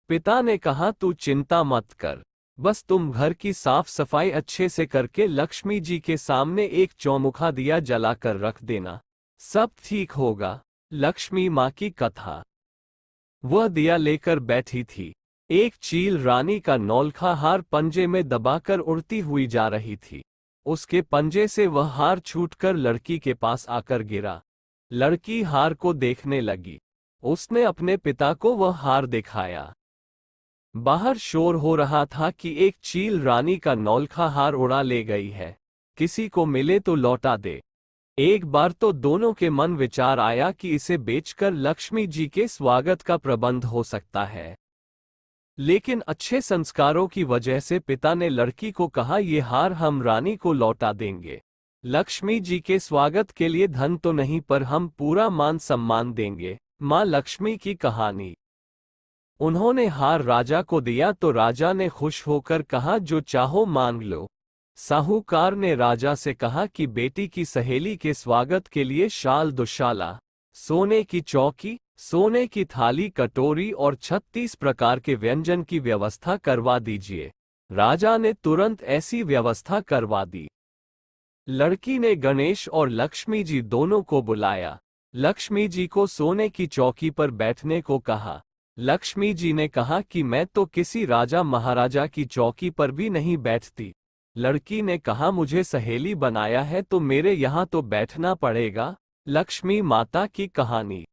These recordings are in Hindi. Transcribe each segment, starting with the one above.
पिता ने कहा, तू चिंता मत कर, बस तुम घर की साफ सफाई अच्छे से करके लक्ष्मी जी के सामने एक चौमुखा दिया जलाकर रख देना, सब ठीक होगा। लक्ष्मी माँ की कथा। वह दिया लेकर बैठी थी। एक चील रानी का नौलखा हार पंजे में दबाकर उड़ती हुई जा रही थी। उसके पंजे से वह हार छूटकर लड़की के पास आकर गिरा। लड़की हार को देखने लगी। उसने अपने पिता को वह हार दिखाया। बाहर शोर हो रहा था कि एक चील रानी का नौलखा हार उड़ा ले गई है, किसी को मिले तो लौटा दे। एक बार तो दोनों के मन विचार आया कि इसे बेचकर लक्ष्मी जी के स्वागत का प्रबंध हो सकता है। लेकिन अच्छे संस्कारों की वजह से पिता ने लड़की को कहा, ये हार हम रानी को लौटा देंगे। लक्ष्मी जी के स्वागत के लिए धन तो नहीं, पर हम पूरा मान सम्मान देंगे। माँ लक्ष्मी की कहानी। उन्होंने हार राजा को दिया तो राजा ने खुश होकर कहा, जो चाहो मांग लो। साहूकार ने राजा से कहा कि बेटी की सहेली के स्वागत के लिए शाल दुशाला, सोने की चौकी, सोने की थाली कटोरी और 36 प्रकार के व्यंजन की व्यवस्था करवा दीजिए। राजा ने तुरंत ऐसी व्यवस्था करवा दी। लड़की ने गणेश और लक्ष्मी जी दोनों को बुलाया। लक्ष्मी जी को सोने की चौकी पर बैठने को कहा। लक्ष्मी जी ने कहा कि मैं तो किसी राजा महाराजा की चौकी पर भी नहीं बैठती। लड़की ने कहा, मुझे सहेली बनाया है तो मेरे यहाँ तो बैठना पड़ेगा। लक्ष्मी माता की कहानी।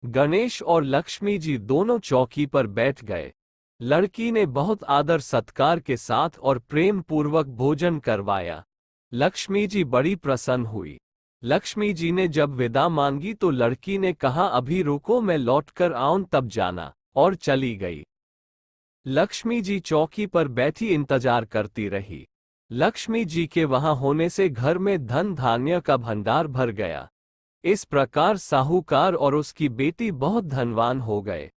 गणेश और लक्ष्मी जी दोनों चौकी पर बैठ गए। लड़की ने बहुत आदर सत्कार के साथ और प्रेम पूर्वक भोजन करवाया। लक्ष्मी जी बड़ी प्रसन्न हुई। लक्ष्मी जी ने जब विदा मांगी तो लड़की ने कहा, अभी रुको, मैं लौटकर आऊं तब जाना, और चली गई। लक्ष्मी जी चौकी पर बैठी इंतजार करती रही। लक्ष्मी जी के वहां होने से घर में धन धान्य का भंडार भर गया। इस प्रकार साहूकार और उसकी बेटी बहुत धनवान हो गए।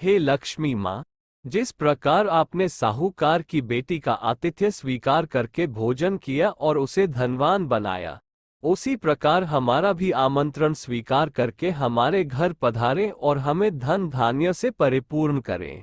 हे लक्ष्मी माँ, जिस प्रकार आपने साहूकार की बेटी का आतिथ्य स्वीकार करके भोजन किया और उसे धनवान बनाया, उसी प्रकार हमारा भी आमंत्रण स्वीकार करके हमारे घर पधारें और हमें धन धान्य से परिपूर्ण करें।